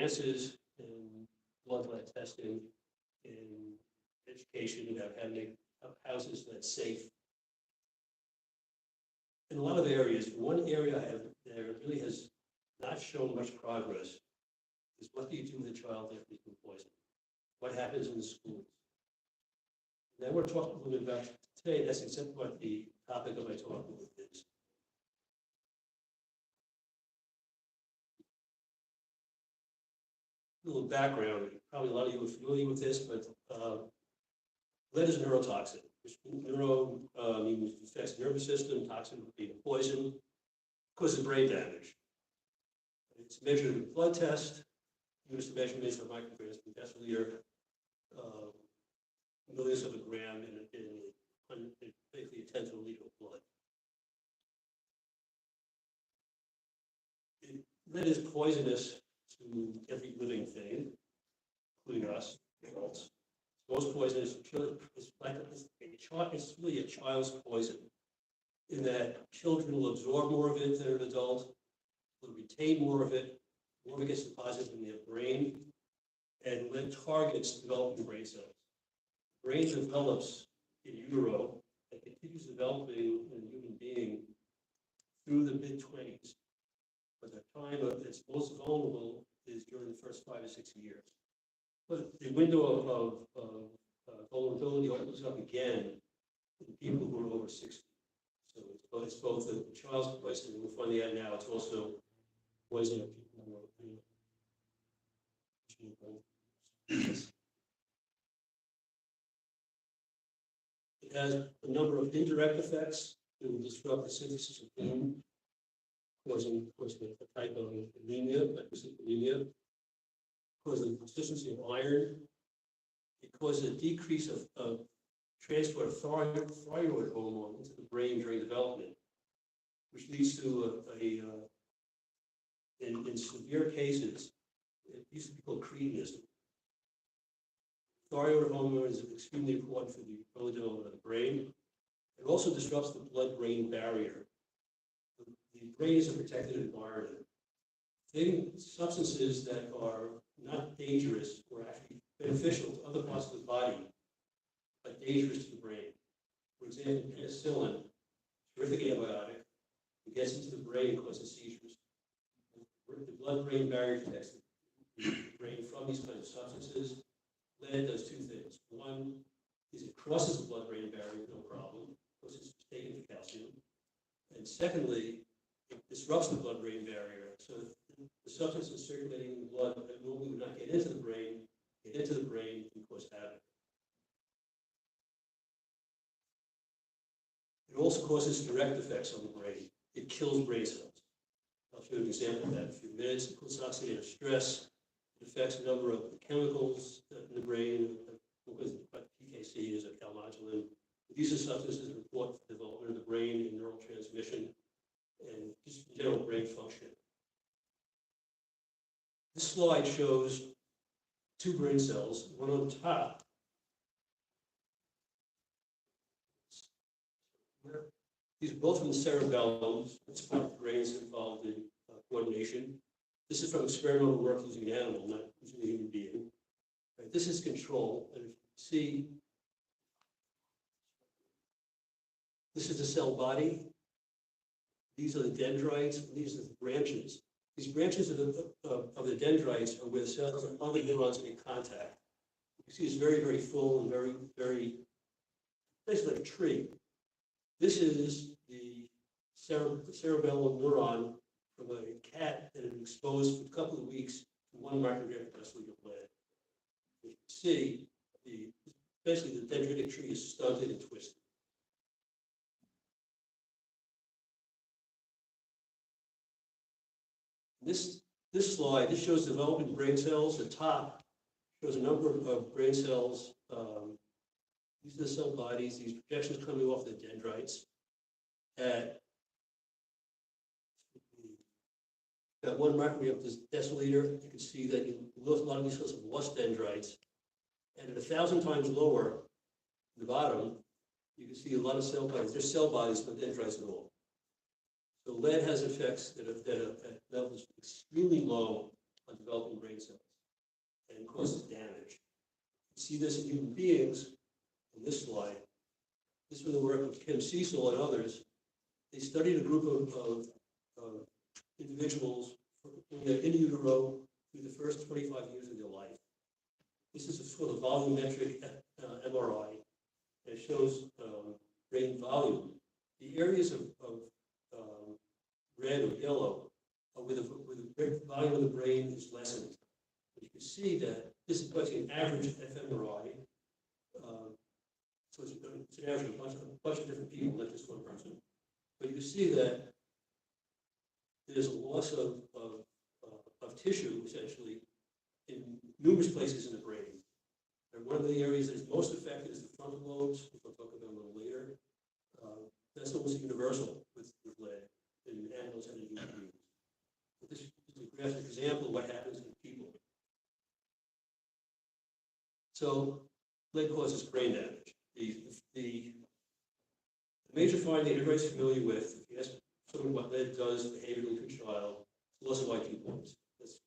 advances in blood lead testing, in education about how to make houses lead safe. In a lot of areas, one area that really has not shown much progress is what do you do with a child after he's been poisoned? What happens in the schools? Now we're talking a little bit about today, that's exactly what the topic of my talk is. A little background, probably a lot of you are familiar with this, but lead is a neurotoxin, which means it affects the nervous system, toxin would be poison, causes brain damage. It's measured with a blood test, used measurements of micrograms per deciliter, millionths of a gram in basically a tenth of a liter of blood. Lead is poisonous to every living thing, including us, adults. Most poisonous to children. It's really a child's poison, in that children will absorb more of it than an adult, will retain more of it gets deposited in their brain, and lead targets developing brain cells. The brain develops in utero and continues developing in a human being through the mid-20s. But the time of its most vulnerable is during the first 5 or 6 years. But the window of vulnerability opens up again in people who are over 60. So it's both a child's poison, and we're finding out now it's also poison of people who are It has a number of indirect effects that will disrupt the synthesis of heme, causing a type of anemia, anemia, causing the deficiency of iron. It causes a decrease of transport of thyroid hormone into the brain during development, which leads to in severe cases, it used to be called cretinism. Thyroid hormone is extremely important for the early development of the brain. It also disrupts the blood-brain barrier. The brain is a protected environment. Substances that are not dangerous or actually beneficial to other parts of the body, but dangerous to the brain. For example, penicillin, terrific antibiotic, it gets into the brain and causes seizures. The blood-brain barrier protects the brain from these kinds of substances. Lead does two things. One is it crosses the blood-brain barrier, no problem, because it's taken for calcium. And secondly, it disrupts the blood-brain barrier. So the substances circulating in the blood that normally would not get into the brain and cause havoc. It also causes direct effects on the brain. It kills brain cells. I'll show you an example of that in a few minutes. It causes oxidative stress. It affects a number of chemicals in the brain, because PKC is a calmodulin. These are substances important for the development of the brain and neural transmission and just general brain function. This slide shows two brain cells, one on top. These are both from the cerebellum. It's part of the brain is involved in coordination. This is from experimental work using an animal, not using a human being. Right, this is control, and if you see, this is the cell body. These are the dendrites, and these are the branches. These branches of the dendrites are where the cells and other neurons make contact. You see it's very, very full and very, very, basically like a tree. This is the cerebellum neuron from a cat that had been exposed for a couple of weeks to 1 microgram per deciliter of lead. You can see, basically the dendritic tree is stunted and twisted. This slide, this shows developing brain cells. The top shows a number of brain cells. These are the cell bodies, these projections coming off the dendrites. At 1 microgram per deciliter, you can see that a lot of these cells have lost dendrites. And at 1,000 times lower, at the bottom, you can see a lot of cell bodies. They're cell bodies, but dendrites at all. So lead has effects that are levels extremely low on developing brain brain cells and causes damage. You see this in human beings in this slide. This was the work of Kim Cecil and others. They studied a group of individuals in utero through the first 25 years of their life. This is a sort of volumetric MRI. It shows brain volume. The areas of red or yellow are where the volume of the brain is lessened. But you can see that this is actually an average fMRI. So it's an average of a bunch of different people, not just one person. But you can see that there's a loss of tissue, essentially, in numerous places in the brain. And one of the areas that is most affected is the frontal lobes, which I'll talk about a little later. That's almost universal with lead in animals and in human beings. But this is a graphic example of what happens in people. So lead causes brain damage. The major finding everybody's familiar with, if you ask someone what lead does behaviorally to a child, it's loss of IQ points. It's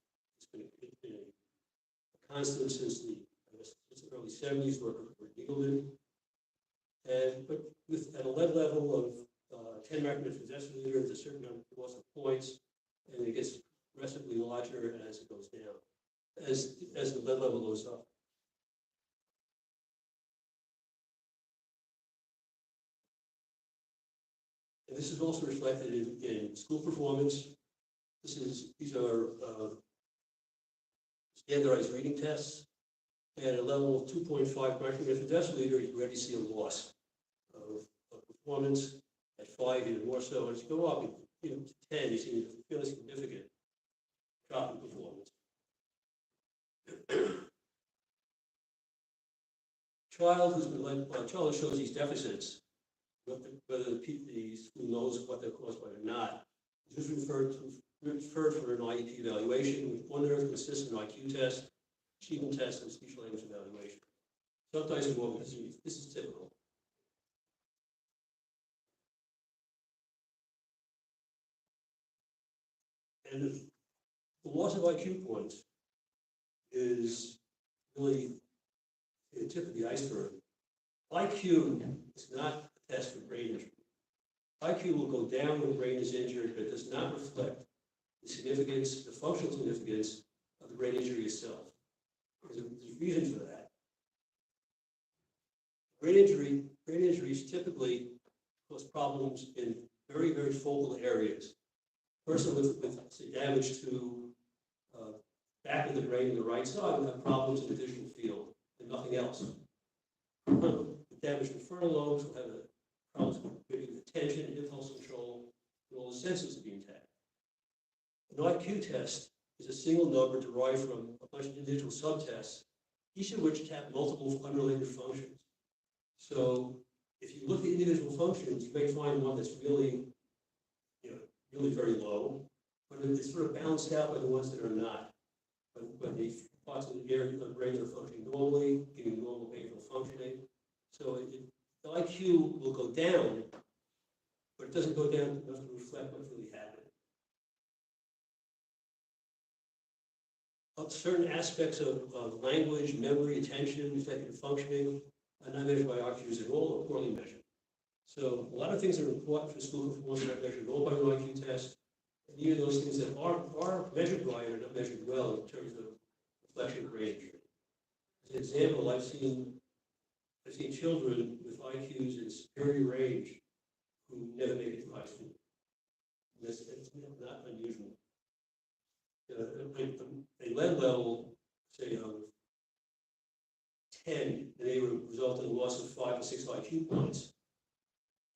been a constant since the early 70s, work with Eagleman. But at a lead level of 10 micrograms per deciliter, there's a certain number of loss of points, and it gets progressively larger as it goes down, as the lead level goes up. And this is also reflected in school performance. These are standardized reading tests. At a level of 2.5 micrograms per deciliter, you already see a loss of performance. At 5, even more so. As you go up, to 10, you see a fairly significant drop in performance. Child who shows these deficits, whether the school knows what they're caused by or not, is referred for an IEP evaluation with one consistent IQ test, achievement test, and speech language evaluation. Sometimes involving this is typical. And the loss of IQ points is really the tip of the iceberg. IQ is not a test for brain injury. IQ will go down when the brain is injured, but it does not reflect the significance, the functional significance of the brain injury itself. There's a reason for that. Brain injuries typically cause problems in very, very focal areas. A person with say, damage to back of the brain on the right side will have problems in the visual field and nothing else. With damage to the frontal lobes will have problems with attention and impulse control, and all the senses will be intact. An IQ test is a single number derived from a bunch of individual subtests, each of which tap multiple unrelated functions. So if you look at individual functions, you may find one that's really, really very low, but it's sort of balanced out by the ones that are not. But the parts of the area of the brain are functioning normally, giving normal behavioral functioning. So the IQ will go down, but it doesn't go down enough to reflect what's really happening. Certain aspects of language, memory, attention, executive functioning are not measured by IQs at all or poorly measured. So a lot of things that are important for school performance are not measured at all by an IQ test. And even those things that are measured by it are not measured well in terms of reflection of brain injury. As an example, I've seen children with IQs in superior range who never make it to high school. And that's not unusual. A lead level, say, of 10, and they would result in a loss of 5 to 6 IQ points.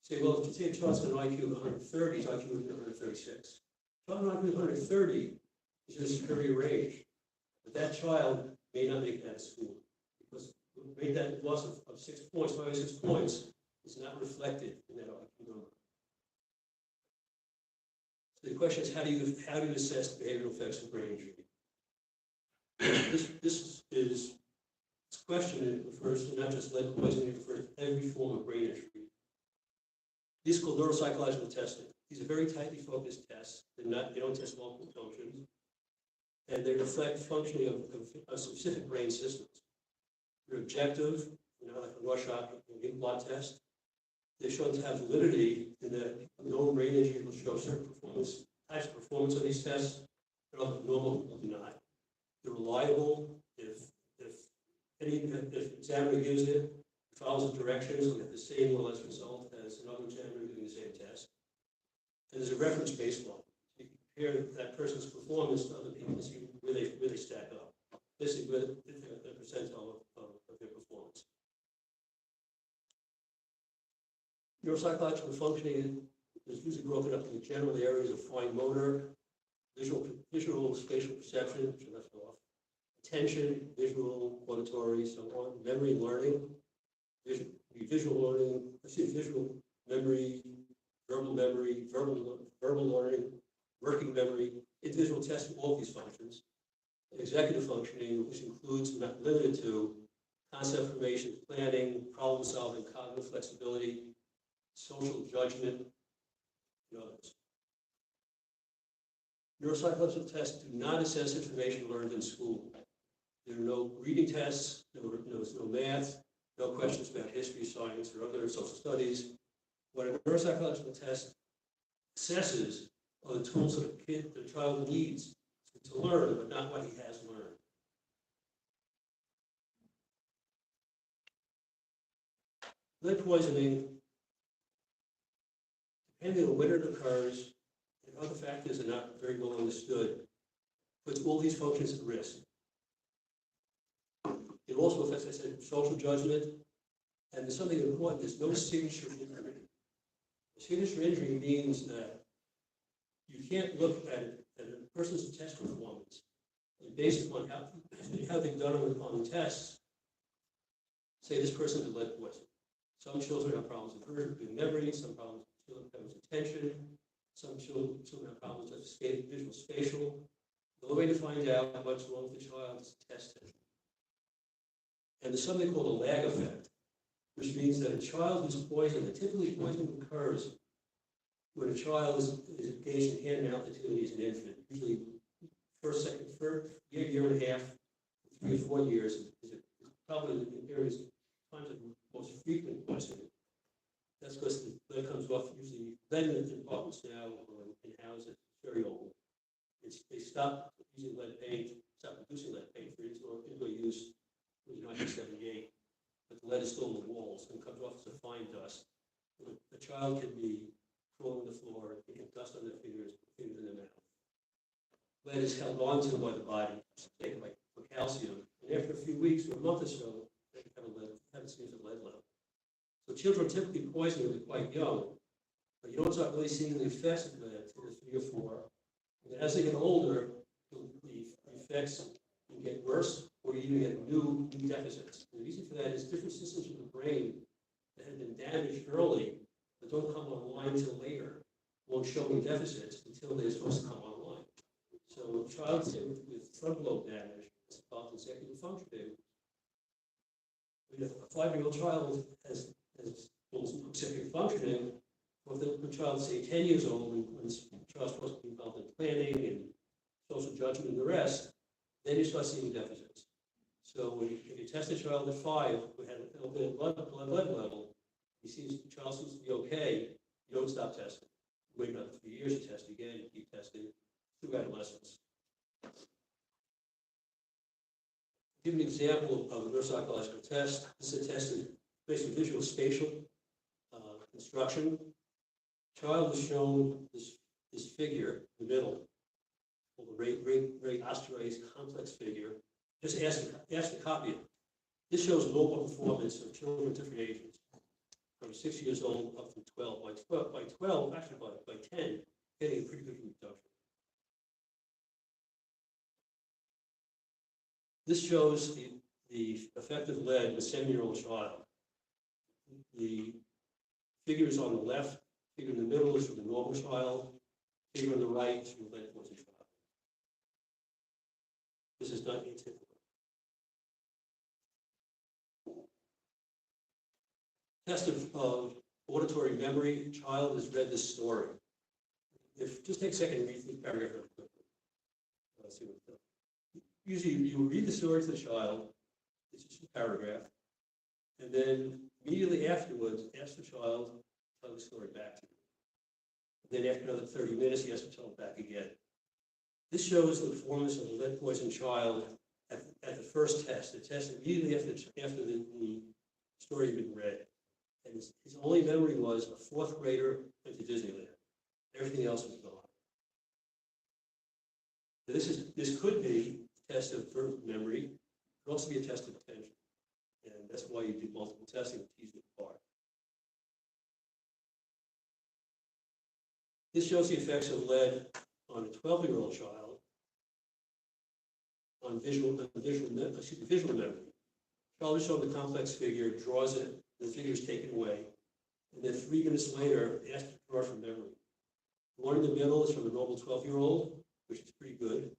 Say, well, if you take a child's an IQ of 130, his IQ would be 136. A child with an IQ of 130 is in a superior range, but that child may not make that at school because that loss of 6 points, 5 or 6 points, is not reflected in that IQ number. So the question is, how do you assess the behavioral effects of brain injury? This question refers to not just lead poisoning, it refers to every form of brain injury. These are called neuropsychological testing. These are very tightly focused tests. They don't test multiple functions. and they reflect functioning of specific brain systems. They're objective, like a Rorschach blot test. They're shown to have validity in that no brain injury will show certain types of performance on these tests, but other normal will do not. They're reliable. If examiner gives it, follows the directions, will get the same or less result as another examiner doing the same test. And there's a reference baseline. So you compare that person's performance to other people and see where they stack up. Basically, where the percentile of their performance. Neuropsychological functioning is usually broken up into general areas of fine motor, visual spatial perception, which I left off, attention, visual, auditory, so on, memory and learning, visual memory, verbal learning, working memory, individual testing all of these functions, executive functioning, which includes but not limited to concept formation, planning, problem solving, cognitive flexibility, social judgment, and others. Neuropsychological tests do not assess information learned in school. There are no reading tests, there's no math, no questions about history, science, or other social studies. What a neuropsychological test assesses are the tools that the child needs to learn, but not what he has learned. Lead poisoning, depending on when it occurs, and other factors are not very well understood, puts all these functions at risk. It also affects, as I said, social judgment, and there's something important, there's no signature injury. A signature injury means that you can't look at a person's test performance and based upon how they've done on the tests, say this person has lead poisoning. Some children have problems with memory, some children have attention, some children have problems with visual spatial. The only way to find out what's wrong with the child is to test it. And there's something called a lag effect, which means that a child who's poisoned, and typically poisoning occurs when a child is engaged in hand-mouth activity as an infant, usually first, year and a half, 3 or 4 years is probably in areas times of most frequent poisoning. That's because the lead comes off usually lead in apartments now or in houses, very old. They stop using lead paint, stop producing lead paint for indoor use in 1978, but the lead is still in the walls and comes off as a fine dust. The child can be crawling on the floor, they get dust on their fingers in their mouth. Lead is held onto by the body, taken by calcium, and after a few weeks or a month or so, they have a series of lead level. So children typically poisoned when they're quite young, but you don't start really seeing the effects of lead until they're 3 or 4. And as they get older, the effects can get worse, or you even get new deficits. And the reason for that is different systems of the brain that have been damaged early, but don't come online until later, won't show any deficits until they're supposed to come online. So a child with frontal lobe damage is involved in executive functioning. If a 5-year-old child has executive functioning, or if the child's, say, 10 years old, when the child's supposed to be involved in planning and social judgment and the rest, then you start seeing deficits. So if you test a child at 5 who had a little bit of lead level, you see the child seems to be okay, you don't stop testing. You wait another 3 years, you test again, you keep testing through adolescence. Give an example of a neuropsychological test. This is a test of basically visual spatial construction. Child was shown this figure in the middle, called the Ray Osterreich's complex figure. Just ask to copy it. This shows normal performance of children of different ages, from 6 years old up to 12. By 12, actually by 10, getting a pretty good reduction. This shows the effect of lead in a 7-year-old child. The figure is on the left, figure in the middle is for the normal child, figure on the right is for the lead poisoned child. This is not atypical. Test of auditory memory. Child has read this story. Just take a second and read through the paragraph really quickly. Let's see what it does. usually you read the story to the child, it's just a paragraph, and then immediately afterwards, ask the child to tell the story back to you. Then after another 30 minutes, you ask the child back again. This shows the performance of a lead-poisoned child at the first test, the test immediately after the story had been read. And his only memory was a fourth grader went to Disneyland. Everything else was gone. So this could be a test of memory. It could also be a test of attention. And that's why you do multiple testing to tease them apart. This shows the effects of lead on a 12-year-old child on visual memory. The child is shown the complex figure, draws it, the figure is taken away, and then 3 minutes later, asked to draw from memory. The one in the middle is from a normal 12-year-old, which is pretty good.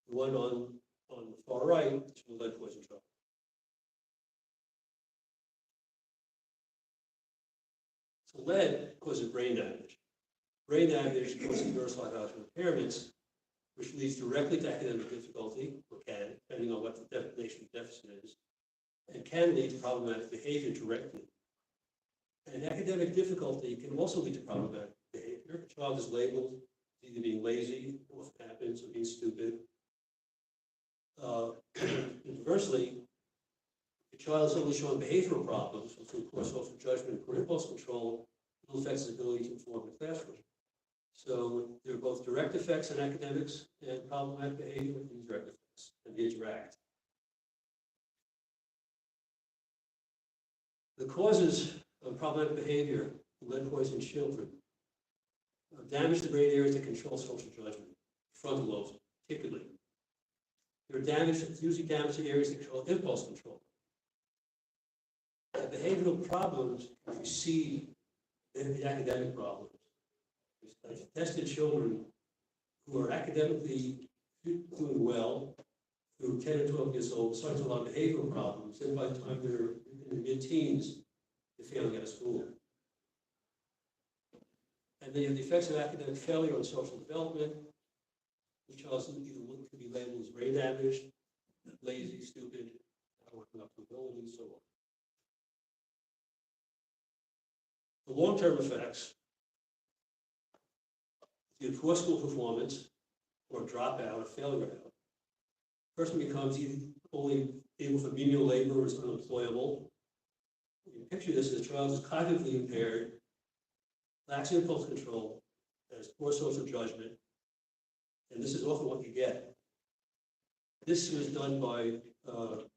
The one on the far right is from a lead-poisoned child. So lead causes brain damage. Brain damage causes neuropsychological impairments, which leads directly to academic difficulty, or can, depending on what the definition of deficit is, and can lead to problematic behavior directly. And academic difficulty can also lead to problematic behavior. If a child is labeled as either being lazy, or often happens, or being stupid. Conversely, if a child is only showing behavioral problems, which will poor social judgment, poor impulse control, it will affect his ability to perform in the classroom. So there are both direct effects on academics and problematic behavior, and indirect effects, and they interact. The causes of problematic behavior in lead-poisoned children damage the brain areas that control social judgment, frontal lobes particularly. It's usually damage the areas that control impulse control. And behavioral problems precede the academic problems. I've tested children who are academically doing well, who are 10 or 12 years old, starting to have a lot of behavioral problems, and by the time they're in their mid-teens, they're failing out of school. And then you have the effects of academic failure on social development, which also could be labeled as brain damage, lazy, stupid, not working up to ability, and so on. The long-term effects, the poor school performance, or dropout, or failure out. Person becomes either only able for menial labor or is unemployable. You picture this as a child is cognitively impaired, lacks impulse control, has poor social judgment, and this is often what you get. This was done by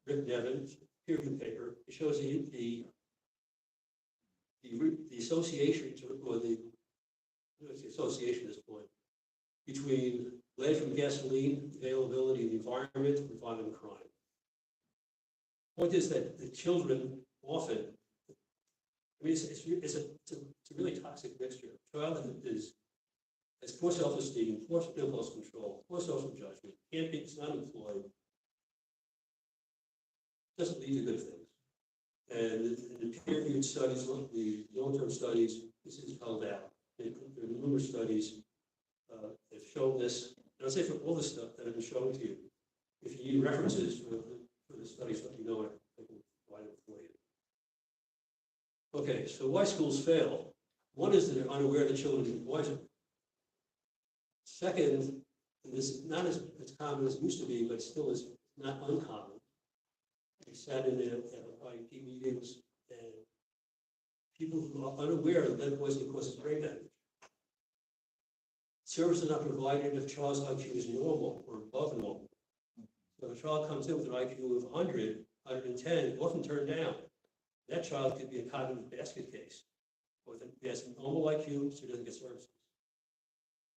Rick Nevin, peer-reviewed paper. It shows the association, or the association at this point, between lead from gasoline, availability in the environment, and violent crime. The point is that the children often, it's a really toxic mixture. A child that has poor self-esteem, poor impulse control, poor social judgment, is not employed, doesn't lead to good things. And in the peer-reviewed studies, the long-term studies, this is held out. There are numerous studies that have shown this. And I'll say for all the stuff that I've been showing to you, if you need references for the studies, let me know. I can provide it for you. Okay, so why schools fail? One is that they're unaware that children can poison. Second, and this is not as common as it used to be, but still is not uncommon. We sat in IEP meetings, and people who are unaware that lead poisoning causes brain damage. Services are not provided if a child's IQ is normal or above normal. So if a child comes in with an IQ of 100, 110, often turned down. That child could be a cognitive basket case. Or he has a normal IQ, so he doesn't get services.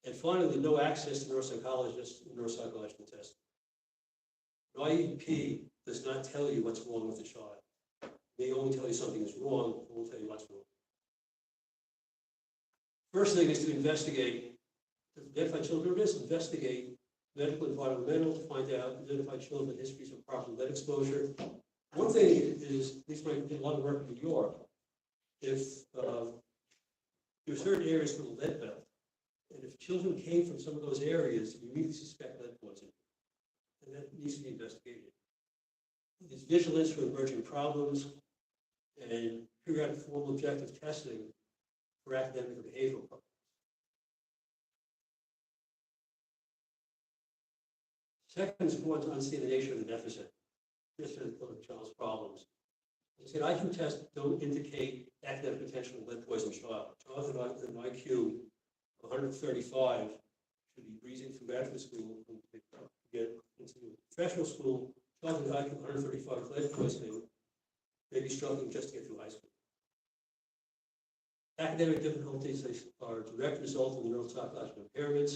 And finally, no access to neuropsychologists and neuropsychological testing. An IEP does not tell you what's wrong with the child. It may only tell you something is wrong, but won't tell you what's wrong. First thing is to investigate, to identify children at risk, investigate medical and environmental to find out, identify children with histories of proper lead exposure. One thing is, at least I did a lot of work in New York, if there are certain areas called the lead belt, and if children came from some of those areas, you immediately suspect lead poisoning. and that needs to be investigated. There's vigilance for emerging problems and periodic formal objective testing for academic and behavioral problems. Second, it's important to understand the nature of the deficit of the child's problems. As an IQ tests don't indicate academic potential in a lead-poisoned child. A child with an IQ of 135 should be breezing through graduate school and get into professional school. A child with an IQ of 135 with lead poisoning may be struggling just to get through high school. Academic difficulties are a direct result of the neuropsychological impairments,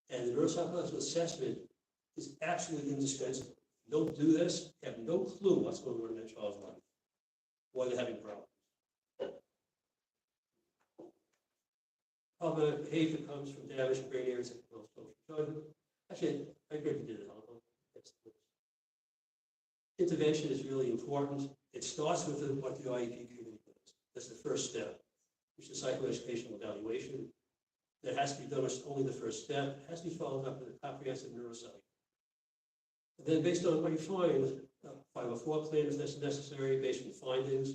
and the neuropsychological assessment is absolutely indispensable. If you don't do this, you have no clue what's going on in that child's life, why they're having problems. Problematic behavior comes from damaged brain areas and social judgment. Actually, I agree with you did it. Intervention is really important. It starts with what the IEP committee does. That's the first step, which is psychoeducational evaluation. That has to be done as only the first step. It has to be followed up with a comprehensive neuropsych. And then based on what you find, 504 plan if that's necessary, based on findings,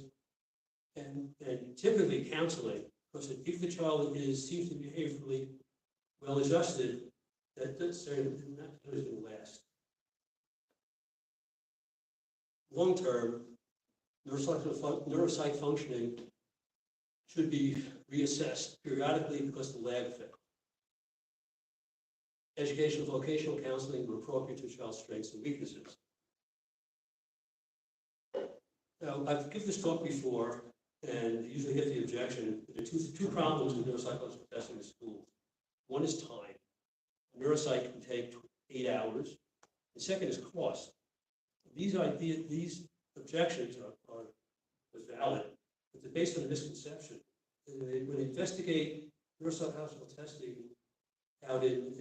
and typically counseling, because if the child seems to be behaviorally well adjusted, that's not going to last. Long term, neuropsych functioning should be reassessed periodically because of the lag effect. Educational vocational counseling were appropriate to a child's strengths and weaknesses. Now, I've given this talk before, and usually get the objection. There are two problems with neuropsychological testing in schools. One is time. A neuropsych can take 8 hours. The second is cost. These objections are valid, but they're based on a misconception. When they investigate neuropsychological testing out in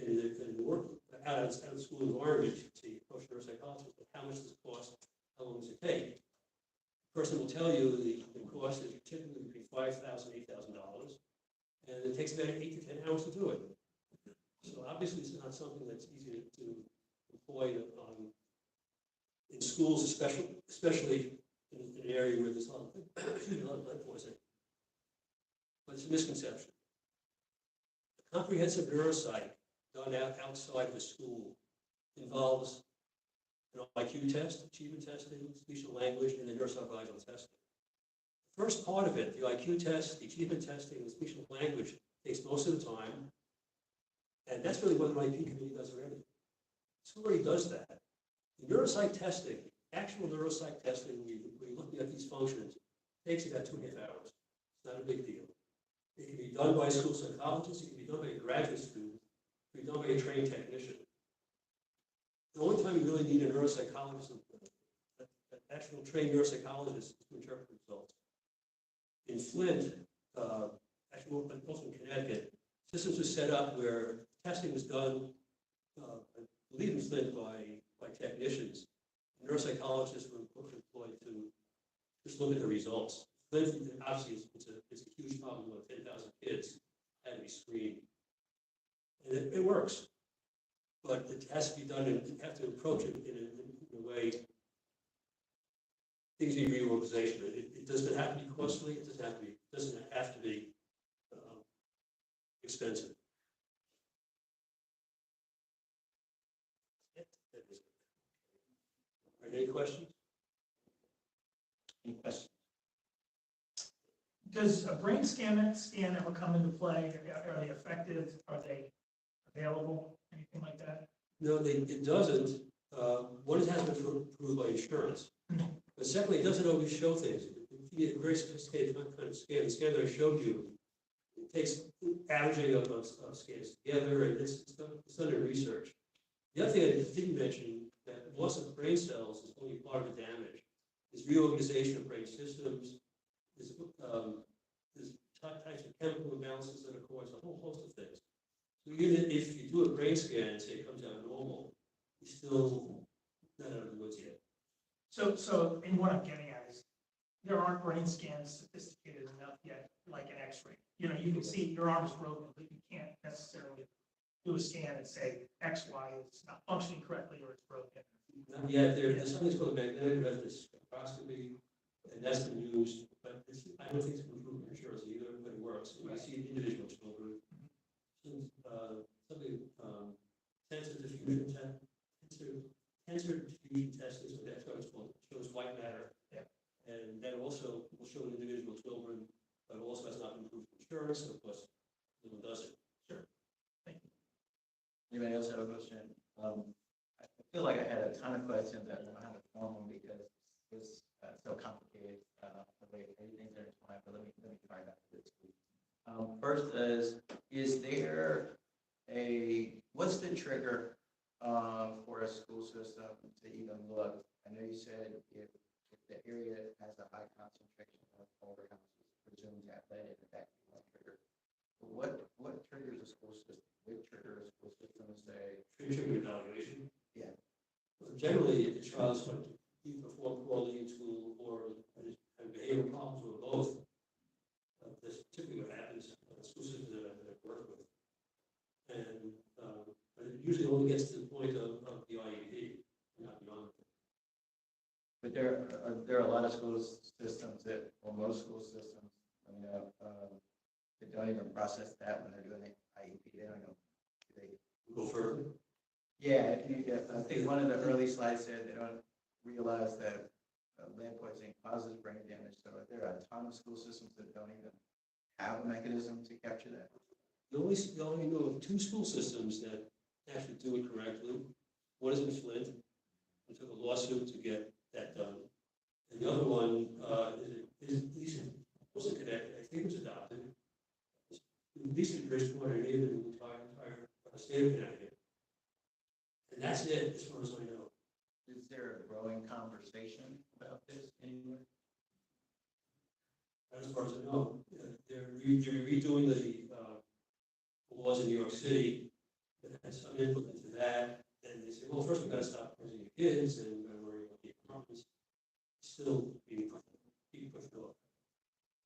the work, out of school environment, to approach neuropsychologists, but how much does it cost? How long does it take? The person will tell you the cost is typically between $5,000 and $8,000, and it takes about 8 to 10 hours to do it. So obviously, it's not something that's easy to employ in schools, especially in an area where there's a lot of lead poisoning. But it's a misconception. A comprehensive neuropsych done outside of the school involves an IQ test, achievement testing, speech and language, and the neuropsychological testing. The first part of it, the IQ test, the achievement testing, and the speech and language, takes most of the time, and that's really what an IQ committee does already. School already does that. The neuropsych testing, actual neuropsych testing, where you're looking at these functions, takes about 2.5 hours. It's not a big deal. It can be done by a school psychologist, it can be done by a graduate student, it can be done by a trained technician. The only time you really need a neuropsychologist, an actual trained neuropsychologist, to interpret results. In Flint, actually also in Connecticut, systems were set up where testing was done, I believe in Flint, by technicians. Neuropsychologists were employed to just look at the results. Flint, obviously, it's a huge problem with 10,000 kids had to be screened. And it works. But it has to be done, and you have to approach it in a way. Things need reorganization. It doesn't have to be costly. It doesn't have to be expensive. Are there any questions? Any questions? Does a brain scan ever come into play? Are they effective? Are they available? Anything like that? No, it doesn't. One, it has been approved by insurance. But secondly, it doesn't always show things. If you get a very sophisticated kind of scan, the scan that I showed you, it takes averaging of scans together, and it's done in research. The other thing I didn't mention, that loss of brain cells is only part of the damage. There's reorganization of brain systems. There's types of chemical imbalances that are caused, a whole host of things. So even if you do a brain scan and say it comes out normal, you're still not out of the woods yet. So in what I'm getting at is there aren't brain scans sophisticated enough yet, like an X-ray. You know, you can see your arm is broken, but you can't necessarily do a scan and say X, Y is not functioning correctly or it's broken. Yeah, there's something called a magnetic resonance spectroscopy, and that's been used, but I don't think it's been proven in insurance either, but it works. And you see individual children, something, tensor diffusion tensor diffusion test is what that's what it's called. It shows white matter. Yeah. And that also will show individual children, but it also has not been proved in insurance, so of course, no one does it. Sure. Thank you. Anybody else have a question? I feel like I had a ton of questions that I don't have a form on because it's so complicated, the way everything's intertwined, but let me try that. First is there what's the trigger for a school system to even look? I know you said if the area has a high concentration of older houses, presumed athletic, that can be one trigger. But what triggers a school system? What triggers a school system to say? Trigger evaluation. Yeah. Well, generally, the child's going to either perform poorly in school or have behavioral problems or both. That's typically what happens in the school systems that I've worked with. And but it usually only gets to the point of the IEP, not beyond. But there are a lot of school systems or most school systems, they don't even process that when they're doing the IEP. They don't know. Go further. Yeah, I think one of the early slides said they don't realize that lead poisoning causes brain damage. So there are a ton of school systems that don't even have a mechanism to capture that. You only know of two school systems that actually do it correctly. One is in Flint. We took a lawsuit to get that done. And the other one is Connecticut. I think it was adopted. At least in Bridgeport and even in the entire state of Connecticut. And that's it, as far as I know. Is there a growing conversation about this anywhere? As far as I know, they're redoing the laws in New York City that has some input into that. And they say, well, first we've got to stop poisoning your kids and we've got to worry about the economies. Still being pushed off.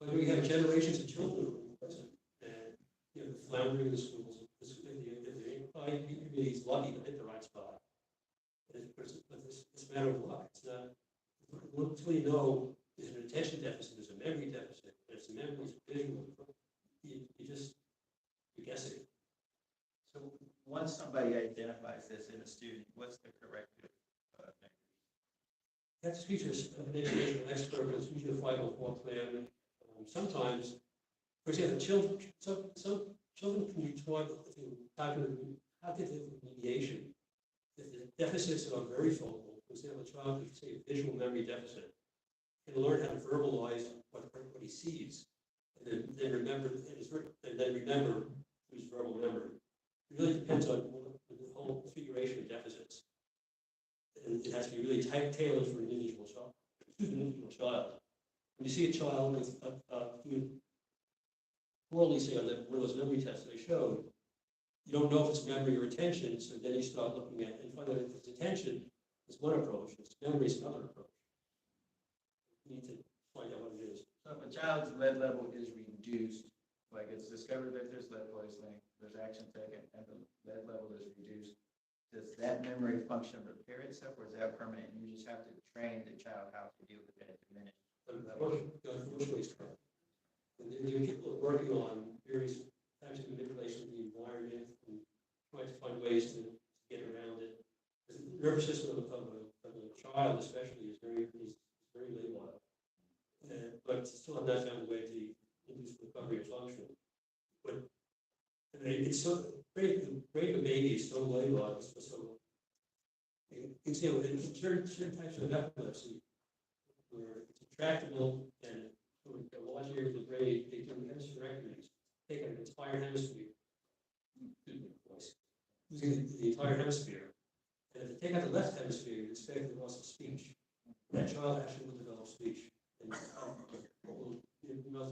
But we have generations of children who are present and the floundering in the schools. He's lucky to hit the right spot. But it's a matter of luck. It's not until you know there's an attention deficit, there's a memory deficit, there's a memory, it's visual. You're guessing. So once somebody identifies this in a student, what's the corrective measure? That's features of an educational expert, but it's usually a 504 plan. Sometimes, for example, some children can be taught cognitive mediation. If the deficits are very focal, for example, a child could say a visual memory deficit, can learn how to verbalize what he sees, and then remember, and then remember through verbal memory. It really depends on the whole configuration of deficits. And it has to be really tailored for an individual child. When you see a child with poorly, say, on one of those memory tests that I showed, you don't know if it's memory or attention, so then you start looking at and find out if it's attention is one approach, if it's memory is another approach. You need to find out what it is. So if a child's lead level is reduced, like it's discovered that there's lead poisoning, there's action taken, and the lead level is reduced, does that memory function repair itself, or is that permanent? And you just have to train the child how to deal with that diminished. Unfortunately, it's correct. And then people are working on various types of manipulation of the environment and trying to find ways to get around it. The nervous system of a child, especially, is very labile. But still have not found a way to induce recovery of function. But I mean, it's so great. The brain of a baby is so labile. So you see, in certain types of epilepsy, where it's intractable and the large area of the brain, they do hemispherectomies, take an entire hemisphere, using the entire hemisphere. And if they take out the left hemisphere, you expect the loss of speech. That child actually will develop speech. And not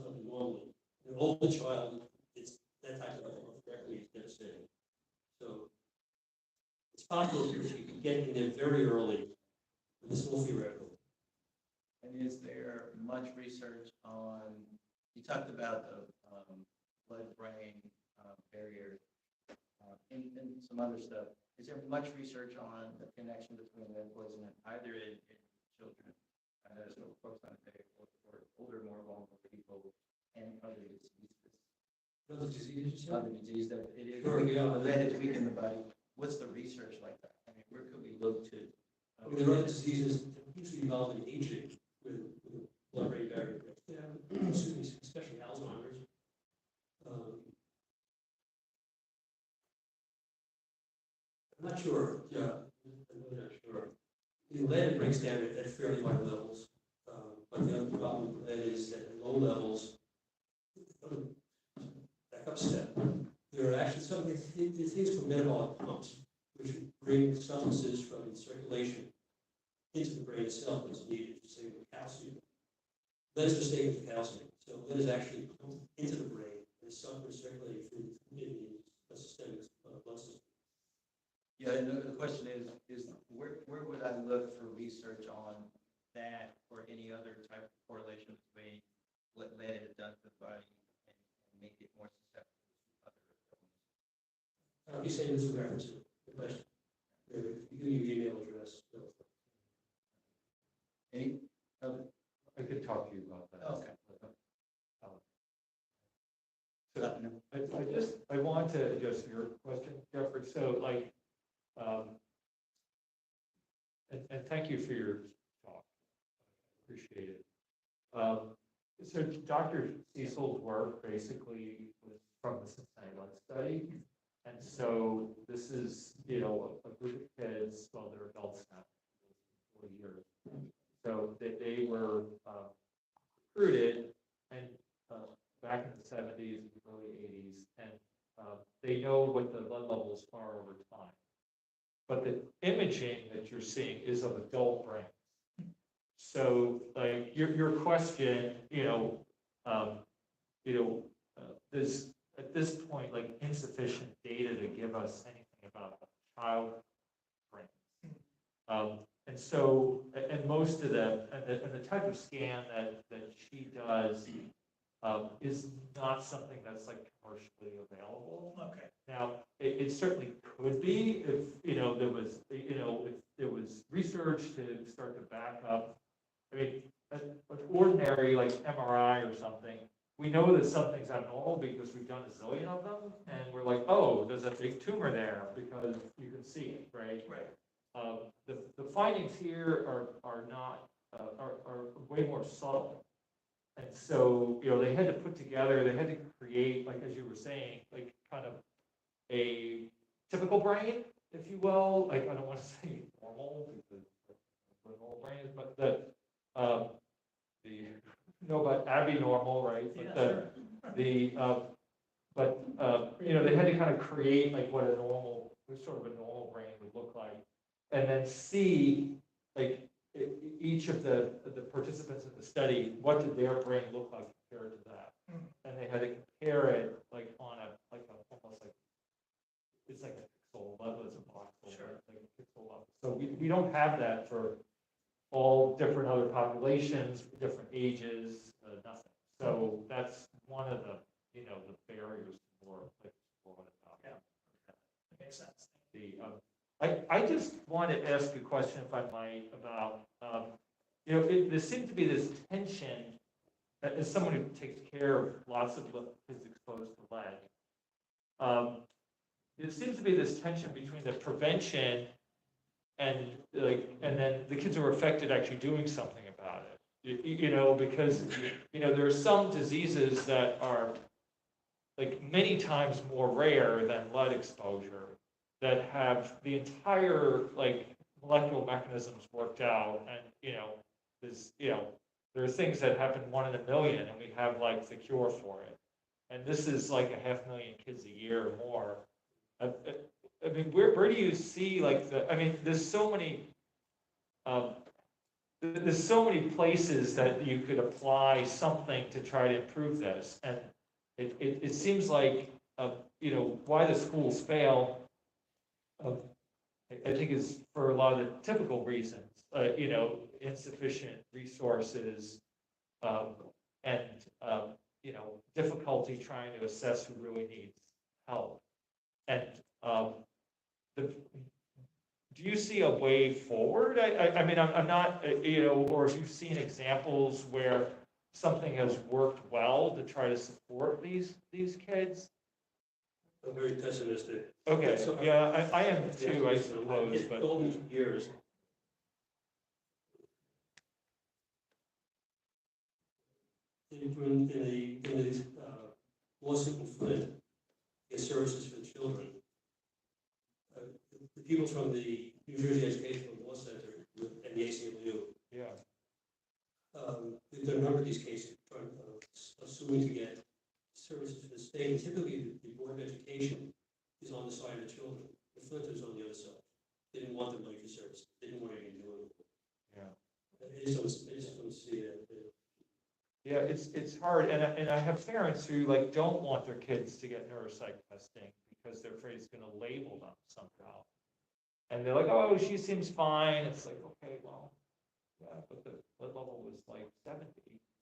something normally. An older child, it's that type of hemispherectomy is devastating. So it's possible if you can get in there very early, but it's more theoretical. And is there much research on, you talked about the blood-brain barrier and some other stuff. Is there much research on the connection between lead poisoning either in children, as folks on the or older, more vulnerable people, and other diseases? Other diseases? Other disease that it is, Sure, yeah. lead is weak in the body. What's the research like that? I mean, where could we look to? I mean, there are other diseases that usually involve in aging with blood-brain barrier breakdown, excuse me, especially Alzheimer's. I'm not sure, yeah, I'm really not sure. The lead breaks down at fairly high levels, but the other problem with lead is that at low levels, back up step, there are actually some things called metabolic pumps, which bring substances from the circulation into the brain itself as needed, say with calcium. Lead is mistaken for calcium, so lead is actually pumped into the brain and is circulating through the systemic blood system. Yeah, and the question is where would I look for research on that or any other type of correlation between what lead has done to the body and make it more susceptible to other illnesses? You say this in reference to the question. You give me your email address. Any other? I could talk to you about that. Okay. So I want to address your question, Jeffrey. So like, and thank you for your talk. Appreciate it. So Dr. Cecil's work basically was from the Cincinnati Lead study. And so this is, a group of kids, well, they're adults now, 40 years. So they were recruited and back in the 70s and early 80s, and they know what the lead levels are over time. But the imaging that you're seeing is of adult brains. So, like your question, there's at this point like insufficient data to give us anything about child brains. And so, and most of them, and the type of scan that she does is not something that's like commercially available. Okay. Now, it certainly could be if, there was, if there was research to start to back up. I mean, an ordinary like MRI or something, we know that something's abnormal because we've done a zillion of them, and we're like, oh, there's a big tumor there because you can see it, right? Right. The findings here are not are way more subtle, and so they had to put together, they had to create, like as you were saying, like kind of a typical brain, if you will. Like I don't want to say normal because what a normal brain is, but about abnormal, right? But Yeah, they had to kind of create like what a normal, sort of a normal brain would look like, and then see like each of the participants in the study, what did their brain look like compared to that, and they had to compare it like on almost like it's like a pixel level, it's a voxel, Sure. like a pixel level. So we don't have that for all different other populations, different ages, nothing. So that's one of the the barriers for like Yeah. That makes sense. I just want to ask a question, if I might, about there seems to be this tension as someone who takes care of lots of kids exposed to lead. There seems to be this tension between the prevention and then the kids who are affected actually doing something about it. Because there are some diseases that are like many times more rare than lead exposure, that have the entire like molecular mechanisms worked out, and there are things that happen 1 in a million, and we have like the cure for it. And this is like 500,000 kids a year or more. I mean, where do you see like there's so many places that you could apply something to try to improve this, and it seems like why the schools fail. I think is for a lot of the typical reasons, insufficient resources, and difficulty trying to assess who really needs help. And the, do you see a way forward? I mean, I'm not, or have you seen examples where something has worked well to try to support these kids? I'm very pessimistic. Okay, So, yeah, I am too, I suppose, In but, golden years. In the lawsuit in Flint, against services for the children, the people from the New Jersey Educational Law Center and the ACLU, yeah, there's a number of these cases suing to get services for the state. And typically, the Board of Education is on the side of the children. The Flint is on the other side. They didn't want the money for services. They didn't want anything to do with it. yeah. I just don't see that. Yeah, it's hard, and I have parents who like don't want their kids to get neuropsych testing because they're afraid it's gonna label them somehow. And they're like, oh, she seems fine. It's like, okay, well, yeah, but the blood level was like 70,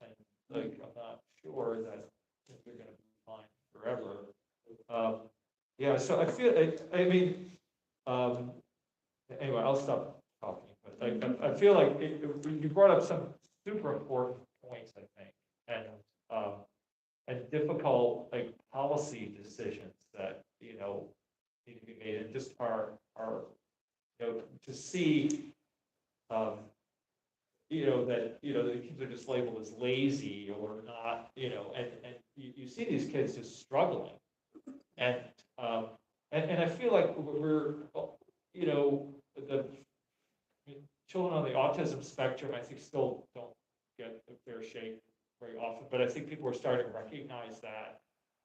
and like I'm not sure that they're gonna be fine forever. Yeah, so I feel, I mean, anyway, I'll stop talking, but I feel like you brought up some super important points, I think, and difficult like policy decisions that need to be made, and just are to see that the kids are just labeled as lazy or not, and you see these kids just struggling, and I feel like we're the children on the autism spectrum, I think, still don't get a fair shake very often, but I think people are starting to recognize that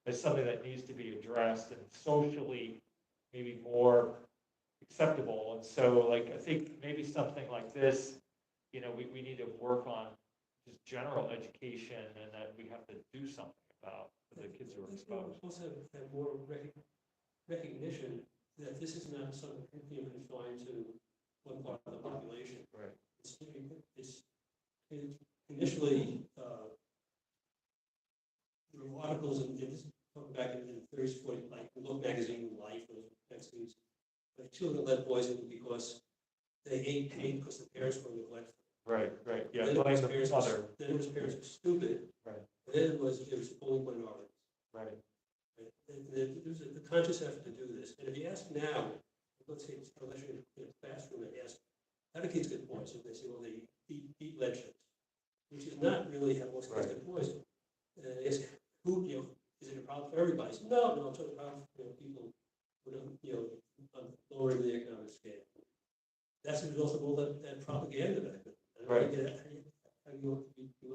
as something that needs to be addressed and socially maybe more acceptable. And so, like, I think maybe something like this, we need to work on just general education, and that we have to do something about the kids who are exposed. Also have more recognition that this is not something confined to one part of the population. Right. It's initially, there were articles in this, back in the 30s, 40s, like Look Magazine, Life, those magazines, like children led poison because they ate pain because the parents were neglectful. Right, yeah, Then blame it the was mother. then it was parents were stupid. Right. And then it was only minorities. Right. There's a conscious effort to do this. And if you ask now, let's say it's unless you're in a classroom and ask, how do kids get poisoned? They say, well, they eat lead chips, which is not really how most kids get poisoned. Ask who, is it a problem for everybody? So, no, it's a problem for people who don't, on lowering the economic scale. That's the result of all that propaganda back then. Right. How do you want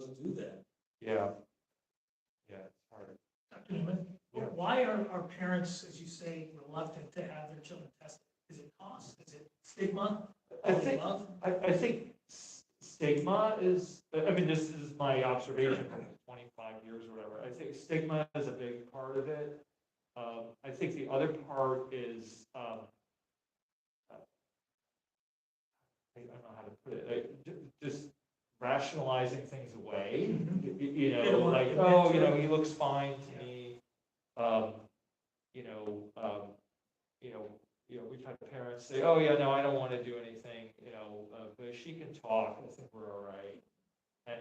to do that? Yeah, it's hard. Dr. Newman, Yeah. why are parents, as you say, reluctant to have their children tested? Is it cost? Is it stigma? I think, Love? I think stigma is, I mean, this is my observation from 25 years or whatever. I think stigma is a big part of it. I think the other part is, I don't know how to put it, just rationalizing things away. Like, oh, he looks fine to me. We've had parents say, oh, yeah, no, I don't want to do anything, but if she can talk, I think we're all right. And,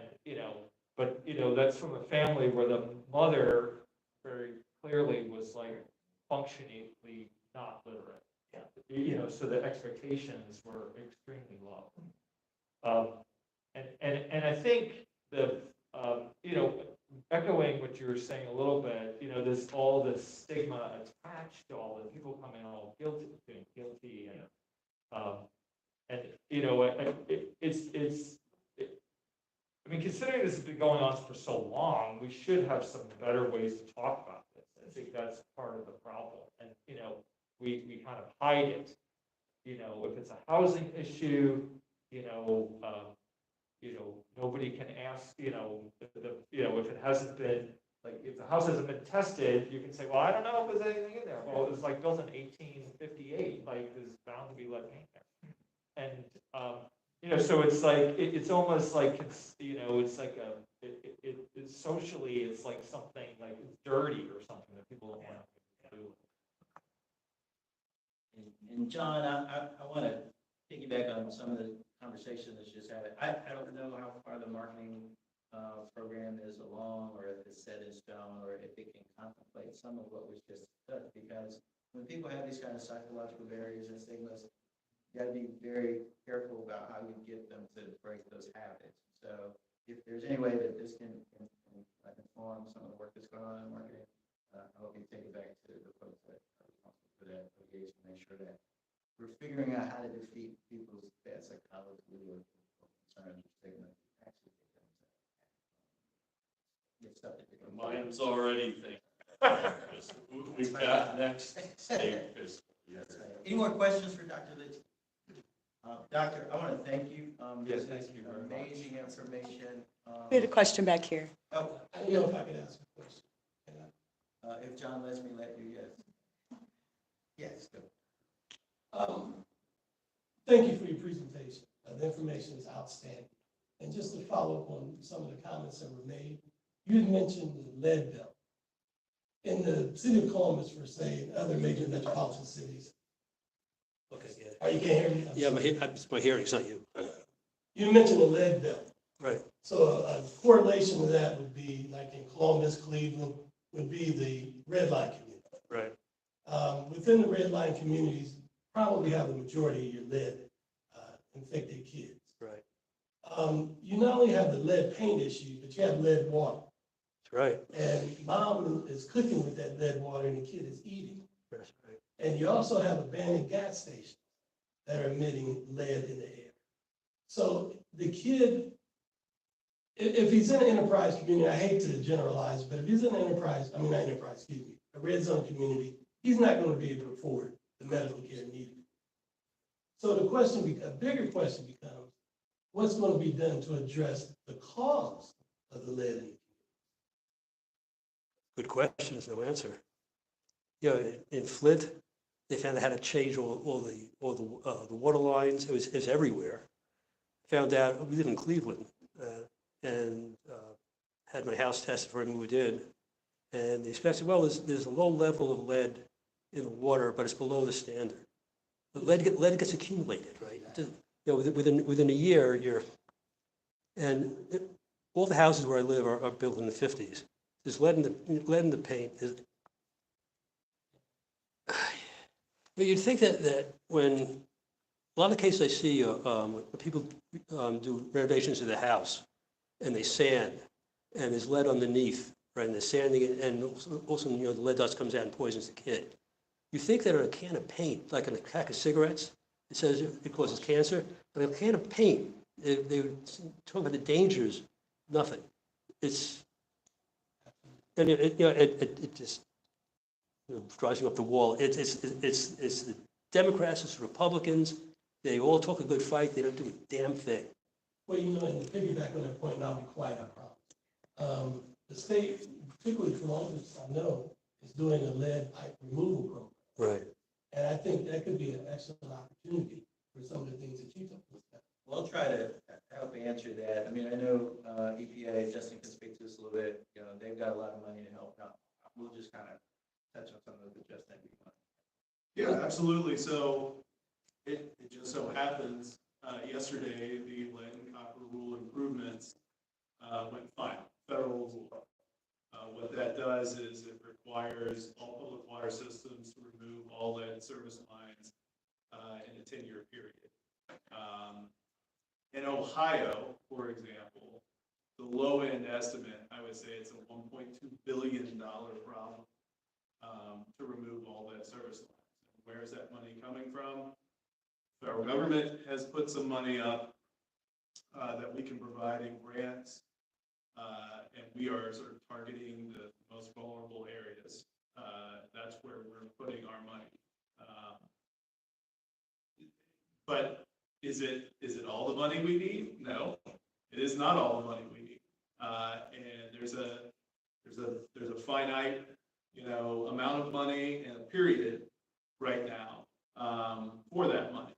but, that's from a family where the mother very clearly was like functionally not literate. So the expectations were extremely low. And I think echoing what you were saying a little bit, there's all this stigma attached to all the people coming all guilty, feeling guilty, I mean, considering this has been going on for so long, we should have some better ways to talk about this. I think that's part of the problem, and we kind of hide it. If it's a housing issue, nobody can ask, if it hasn't been, like, if the house hasn't been tested, you can say, well, I don't know if there's anything in there. Well, it was like built in 1858, like, there's bound to be lead paint there. And, so it's like, it's almost like, it's like it's socially, it's like something like it's dirty or something that people don't want to do. And John, I want to piggyback on some of the conversation that's just had. I don't know how far the marketing program is along, or if it's set in stone, or if it can contemplate some of what was just discussed. Because when people have these kind of psychological barriers and stigmas, you got to be very careful about how you get them to break those habits. So if there's any way that this can inform some of the work that's going on in marketing, I hope you take it back to the folks that are responsible for that liaison, make sure that we're figuring out how to defeat people's bad psychology or concerns or stigma. Actually get them to get stuff that they can. Mine's already thinking. We've got next stage. Any more questions for Dr. Lidsky? Doctor, I want to thank you. Yes, this is thank you very much. amazing information. We had a question back here. Oh, I don't know if I could ask a question. Can I? if John lets me let you, yes. Yes, go. Thank you for your presentation. The information is outstanding. And just to follow up on some of the comments that were made, you had mentioned the lead belt. In the city of Columbus, for say, other major metropolitan cities. Okay, yeah. Oh, you can't hear me? Yeah, my hearing's not you. You mentioned the lead belt. Right. So a correlation to that would be, like in Columbus, Cleveland, would be the red line community. Right. Within the red line communities, probably have the majority of your lead infected kids. Right. You not only have the lead paint issue, but you have lead water. That's right. And mom is cooking with that lead water and the kid is eating. That's right. And you also have abandoned gas stations that are emitting lead in the air. So the kid, if he's in an enterprise community, I hate to generalize, but if he's in an a red zone community, he's not going to be able to afford the medical care needed. So the question, a bigger question becomes, what's going to be done to address the cause of the lead in the community? Good question, there's no answer. You know, in Flint, they found out how to change all the water lines. It was everywhere. Found out, we live in Cleveland, and had my house tested before I moved in. And the inspector said, well, there's a low level of lead in the water, but it's below the standard. But lead gets accumulated, right? You know, within a year, all the houses where I live are built in the 50s. There's lead in the paint. But you'd think that when a lot of cases I see, when people do renovations to the house and they sand and there's lead underneath, right? And they're sanding it, and also you know the lead dust comes out and poisons the kid. You think that in a can of paint, like in a pack of cigarettes, it says it causes cancer, but in a can of paint, they would talk about the dangers. Nothing. It's and it just drives you up the wall. It's the Democrats, it's the Republicans. They all talk a good fight. They don't do a damn thing. Well, you know, and to piggyback on that point, and I'll be quiet, I promise. The state, particularly Columbus, I know, is doing a lead pipe removal program. Right. And I think that could be an excellent opportunity for some of the things that you talked about. We'll try to help answer that. I mean, I know EPA, Justin can speak to this a little bit. You know, they've got a lot of money to help out. We'll just kind of touch on some of the Justin. Yeah, absolutely. So it just so happens yesterday the lead and copper rule improvements went final, federal rule. What that does is it requires all public water systems to remove all lead service lines in a 10-year period. In Ohio, for example, the low-end estimate, I would say it's a $1.2 billion problem to remove all that service lines. Where is that money coming from? The federal government has put some money up that we can provide in grants, and we are sort of targeting the most vulnerable areas. That's where we're putting our money. But is it all the money we need? No, it is not all the money we need. And there's a finite, amount of money and a period right now for that money.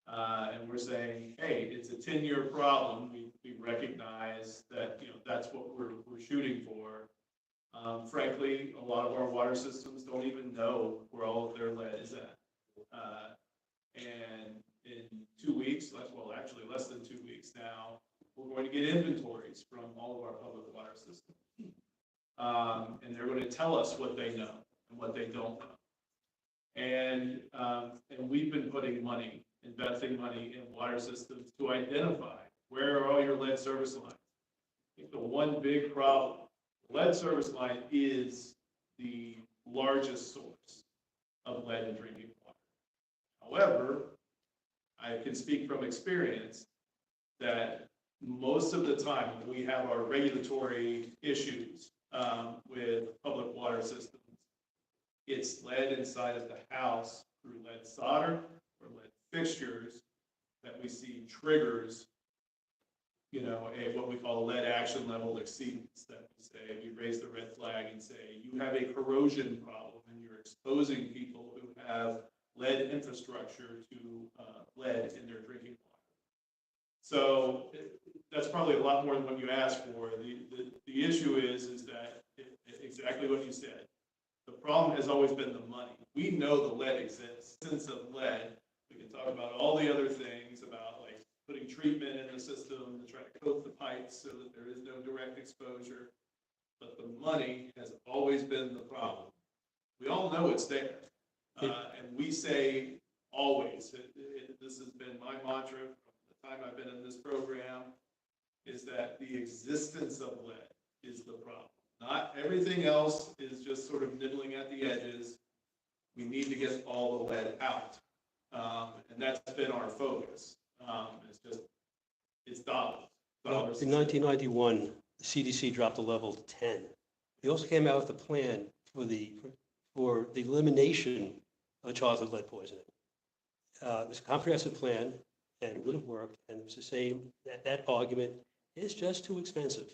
And we're saying, hey, it's a 10-year problem. We recognize that, that's what we're shooting for. Frankly, a lot of our water systems don't even know where all of their lead is at. And in 2 weeks, well, actually less than 2 weeks now, we're going to get inventories from all of our public water systems. And they're going to tell us what they know and what they don't know. And we've been putting money, investing money in water systems to identify where are all your lead service lines. I think the one big problem, lead service line is the largest source of lead in drinking water. However, I can speak from experience that most of the time when we have our regulatory issues with public water systems, it's lead inside of the house through lead solder or lead fixtures that we see triggers, what we call a lead action level exceedance, that we say, we raise the red flag and say, you have a corrosion problem and you're exposing people who have lead infrastructure to lead in their drinking water. So that's probably a lot more than what you asked for. The issue is that exactly what you said. The problem has always been the money. We know the lead exists. Since of lead, we can talk about all the other things about like putting treatment in the system to try to coat the pipes so that there is no direct exposure. But the money has always been the problem. We all know it's there. And we say always, this has been my mantra from the time I've been in this program, is that the existence of lead is the problem. Not everything else is just sort of nibbling at the edges. We need to get all the lead out. And that's been our focus. It's dollars. In 1991, the CDC dropped the level to 10. They also came out with a plan for the elimination of childhood lead poisoning. It was a comprehensive plan, and it would have worked, and it was the same, that argument is just too expensive.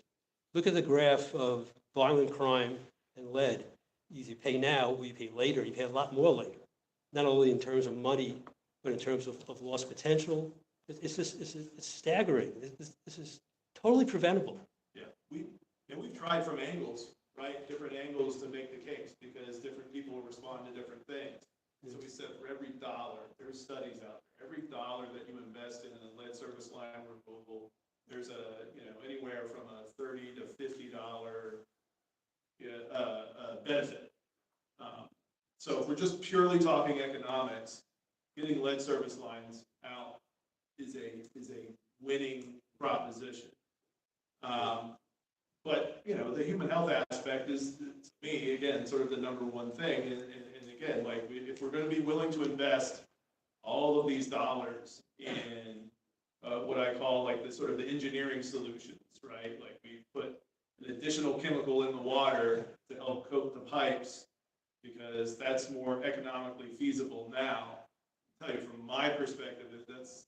Look at the graph of violent crime and lead. You pay now, or you pay later, you pay a lot more later. Not only in terms of money, but in terms of lost potential. It's staggering. This is totally preventable. Yeah, we've tried from angles, right? Different angles to make the case because different people respond to different things. So we said for every dollar, there's studies out there, every dollar that you invest in a lead service line removal, there's anywhere from a $30 to $50 benefit. So if we're just purely talking economics, getting lead service lines out is a winning proposition. But the human health aspect is, to me, again, sort of the number one thing. And again, like if we're going to be willing to invest all of these dollars in what I call like the sort of the engineering solutions, right? Like we put an additional chemical in the water to help coat the pipes because that's more economically feasible now. I'll tell you from my perspective, that's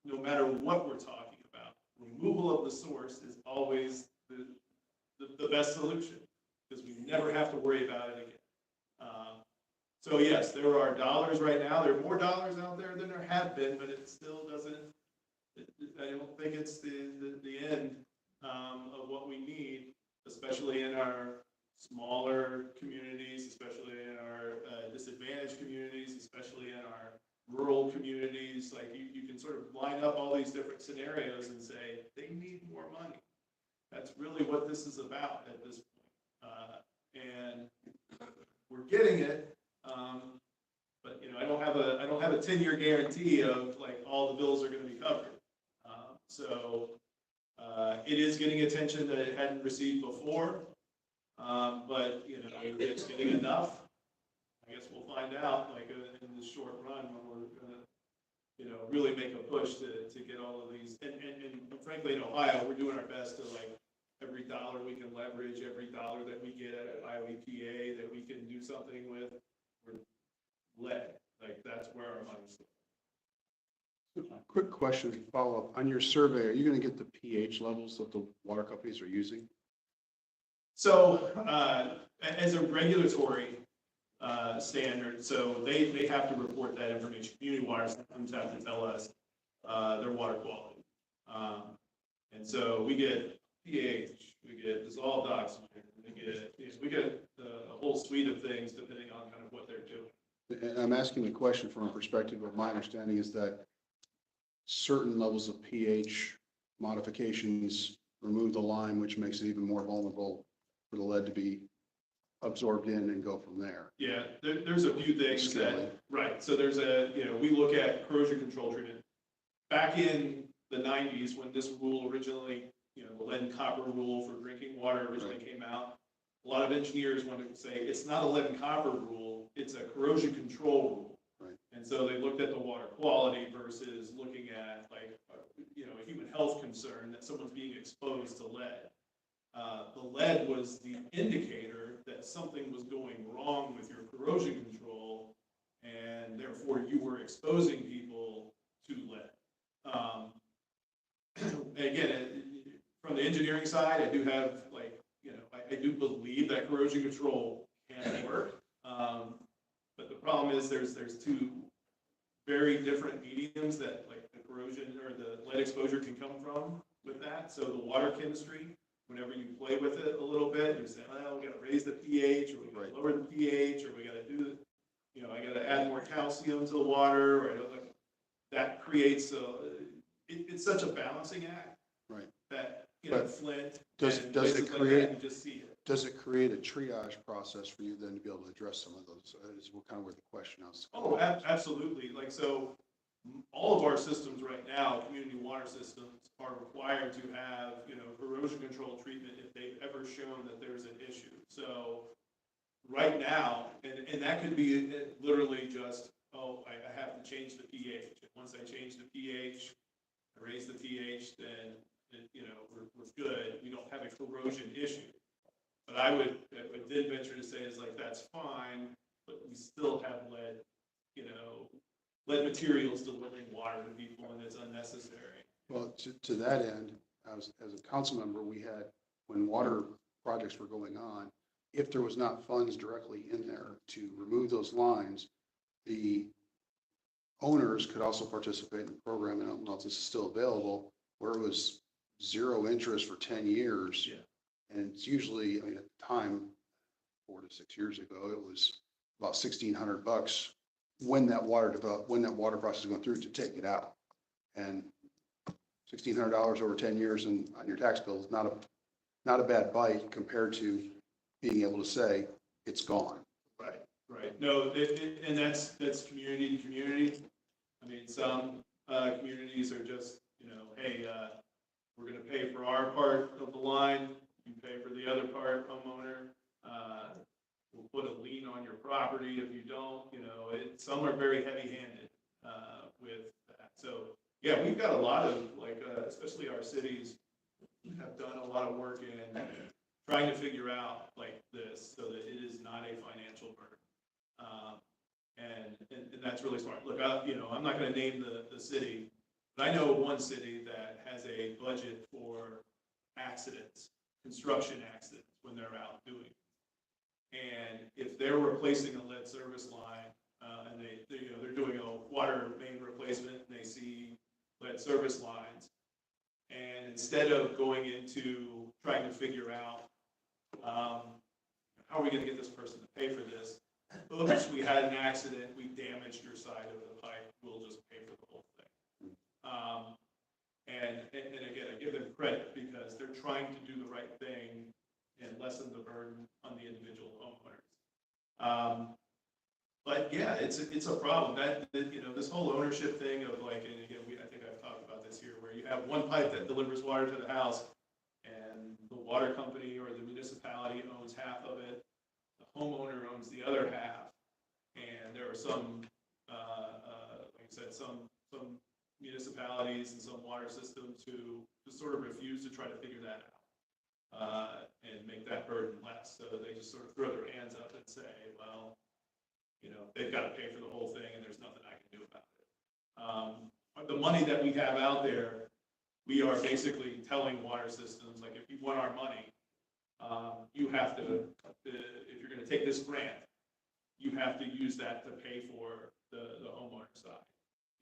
no matter what we're talking about, removal of the source is always the best solution because we never have to worry about it again. So yes, there are dollars right now. There are more dollars out there than there have been, but it still doesn't. I don't think it's the end of what we need, especially in our smaller communities, especially in our disadvantaged communities, especially in our rural communities. Like you can sort of line up all these different scenarios and say they need more money. That's really what this is about at this point, and we're getting it. But I don't have a 10-year guarantee of like all the bills are going to be covered. So it is getting attention that it hadn't received before. But it's getting enough. I guess we'll find out like in the short run when we're going to really make a push to get all of these. And frankly, in Ohio, we're doing our best to like every dollar we can leverage, every dollar that we get at Ohio EPA that we can do something with. Lead, like that's where our money's going. Quick question, follow up. On your survey, are you going to get the pH levels that the water companies are using? So as a regulatory standard, so they have to report that information. Community water systems have to tell us their water quality. And so we get pH, we get dissolved oxygen, we get a whole suite of things depending on kind of what they're doing. And I'm asking the question from a perspective of my understanding is that certain levels of pH modifications remove the lime, which makes it even more vulnerable for the lead to be absorbed in and go from there. Yeah, there's a few things Scaling. that, right, so there's we look at corrosion control treatment. Back in the 90s, when this rule originally, the lead and copper rule for drinking water originally came out, a lot of engineers wanted to say, it's not a lead and copper rule, it's a corrosion control rule. Right. And so they looked at the water quality versus looking at like, a human health concern that someone's being exposed to lead. The lead was the indicator that something was going wrong with your corrosion control, and therefore you were exposing people to lead. Again, from the engineering side, I do have I do believe that corrosion control can work. But the problem is there's two very different mediums that like the corrosion or the lead exposure can come from with that. So the water chemistry, whenever you play with it a little bit, you say, well, we got to raise the pH, or we got to lower the pH, or we got to do, I got to add more calcium to the water, or that creates it's such a balancing act. Right. That, But Flint. does and it places like create- that, you just see it. Does it create a triage process for you then to be able to address some of those? Is kind of where the question is. Oh, absolutely. Like, so all of our systems right now, community water systems, are required to have, corrosion control treatment if they've ever shown that there's an issue. So right now, and that could be literally just, I have to change the pH. And once I change the pH, I raise the pH, then, we're good. We don't have a corrosion issue. But I did venture to say is like, that's fine, but we still have lead, lead materials delivering water to people, and it's unnecessary. Well, to that end, as a council member, we had, when water projects were going on, if there was not funds directly in there to remove those lines, the owners could also participate in the program, and I don't know if this is still available, where it was 0 interest for 10 years. Yeah. And it's usually, at the time, 4 to 6 years ago, it was about $1,600 when that water process is going through to take it out. And $1,600 over 10 years and on your tax bill is not a bad bite compared to being able to say it's gone. Right, right. No, and that's community to community. I mean, some communities are just, hey, we're going to pay for our part of the line. You pay for the other part, homeowner. We'll put a lien on your property if you don't. Some are very heavy-handed with that. So yeah, we've got a lot of especially our cities have done a lot of work in trying to figure out this so that it is not a financial burden. And that's really smart. Look, I'm not going to name the city, but I know one city that has a budget for accidents, construction accidents when they're out doing it. And if they're replacing a lead service line and they're doing a water main replacement and they see lead service lines, and instead of going into trying to figure out how are we going to get this person to pay for this, oops, we had an accident, we damaged your side of the pipe, we'll just pay for the whole thing. And again, I give them credit because they're trying to do the right thing and lessen the burden on the individual homeowners. But yeah, it's a problem that this whole ownership thing of and again, I think I've talked about this here, where you have one pipe that delivers water to the house, and the water company or the municipality owns half of it, the homeowner owns the other half, and there are some, like I said, some municipalities and some water systems who just sort of refuse to try to figure that out and make that burden less. So they just sort of throw their hands up and say, well, they've got to pay for the whole thing and there's nothing I can do about it. The money that we have out there, we are basically telling water systems, like, if you want our money, you have to, if you're going to take this grant, you have to use that to pay for the homeowner side.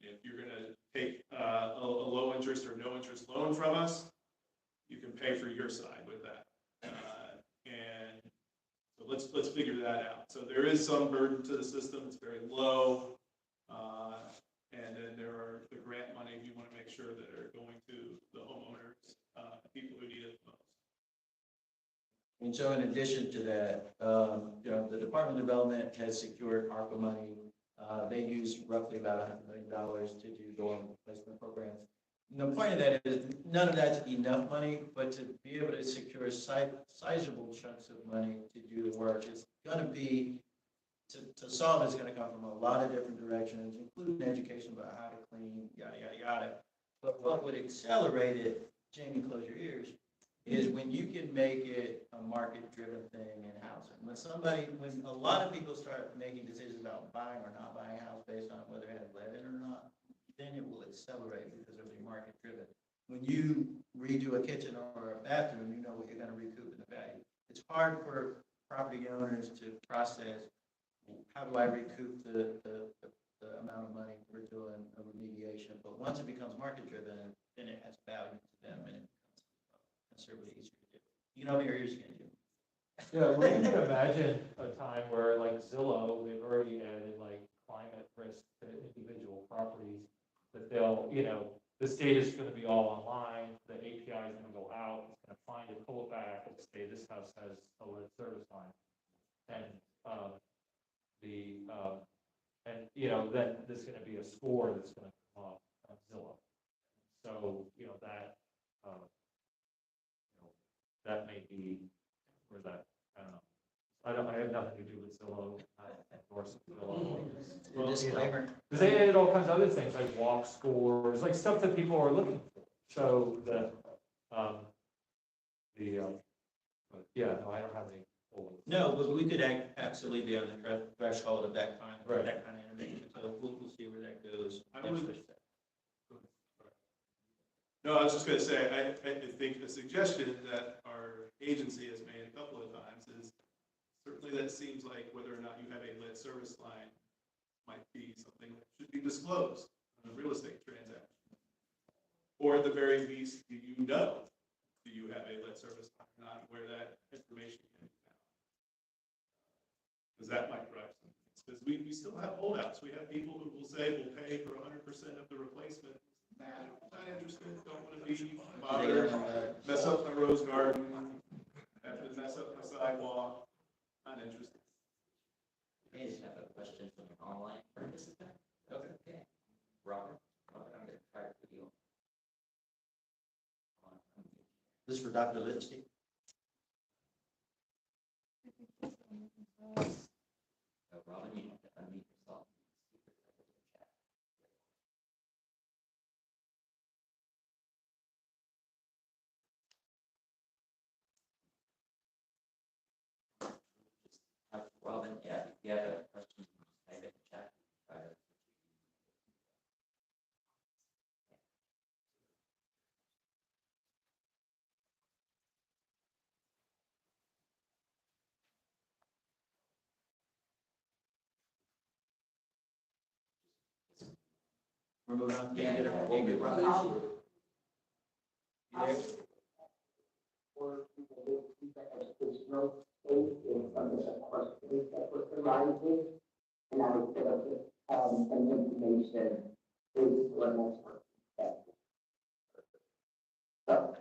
If you're going to take a low interest or no interest loan from us, you can pay for your side with that. And So let's figure that out. So there is some burden to the system, it's very low. And then there are the grant money, if you want to make sure that are going to the homeowners, people who need it the most. And so in addition to that, the Department of Development has secured ARPA money. They use roughly about $100 million to do dorm replacement programs. And the point of that is none of that's enough money, but to be able to secure sizable chunks of money to do the work is going to be, to solve it's going to come from a lot of different directions, including education about how to clean, yada, yada, yada. But what would accelerate it, Jamie, close your ears, is when you can make it a market-driven thing in housing. When a lot of people start making decisions about buying or not buying a house based on whether it has lead in it or not, then it will accelerate because it'll be market-driven. When you redo a kitchen or a bathroom, you know what you're going to recoup in the value. It's hard for property owners to process, how do I recoup the amount of money for doing a remediation? But once it becomes market-driven, then it has value to them and it becomes considerably easier to do. You can open your ears again, Jim. Yeah, well, you can imagine a time where like Zillow, they've already added like climate risk to individual properties, that they'll, this data is going to be all online, the API is going to go out, it's going to find it, pull it back, and say this house has a lead service line. And then there's going to be a score that's going to come up on Zillow. So, that may be, or that, I don't know. I have nothing to do with Zillow, or Zillow. The disclaimer. Because they added all kinds of other things, like walk scores, like stuff that people are looking for. So that, but yeah, no, I don't have any. No, but we could absolutely be on the threshold of that kind, Right. that kind of innovation. So we'll see where that goes. No, I was just going to say, I think the suggestion that our agency has made a couple of times is certainly that seems like whether or not you have a lead service line might be something that should be disclosed in a real estate transaction. Or at the very least, do you have a lead service line or not, where that information can be found? Because that might drive some things. Because we still have holdouts. We have people who will say we'll pay for 100% of the replacement. Nah, not interested, don't want to be bothered, mess up my rose garden, have to mess up my sidewalk, not interested. I just have a question from an online participant. Okay. Robert, I'm going to try to video. This is for Dr. Lidsky. Robin, you have to unmute yourself. Robin, yeah, if you have a question, type it in the chat. We're moving on. Yeah, You get Robin. You there? And I would set up some information is what most work. So,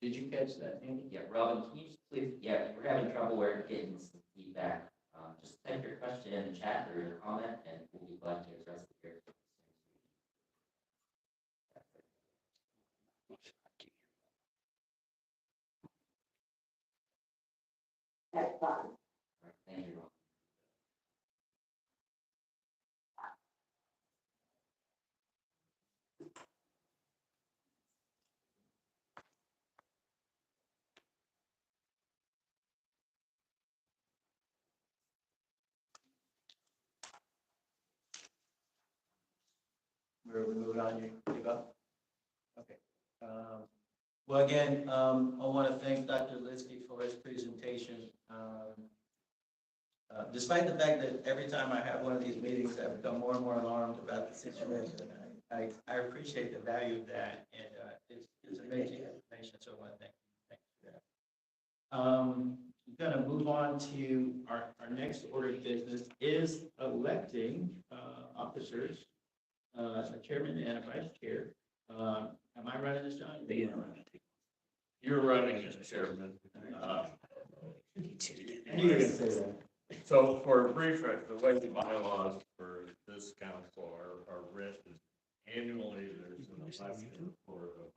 Did you catch that, Andy? Yeah, Robin, can you just please, yeah, we're having trouble where getting some feedback. Just type your question in the chat or your comment, and we'll be glad to address it here. that's fine. All right, thank you, Robin. We're moving on, you give up? Okay. Well, again, I want to thank Dr. Lidsky for his presentation. Despite the fact that every time I have one of these meetings, I become more and more alarmed about the situation. I appreciate the value of that, and it's amazing information, so I want to thank you for that. I'm gonna move on to our next order of business is electing officers, a chairman and a vice chair. Am I running this, John? You're running as chairman. I knew you were gonna say that. So for a brief, the way the bylaws for this council are written, annually, there's an election for the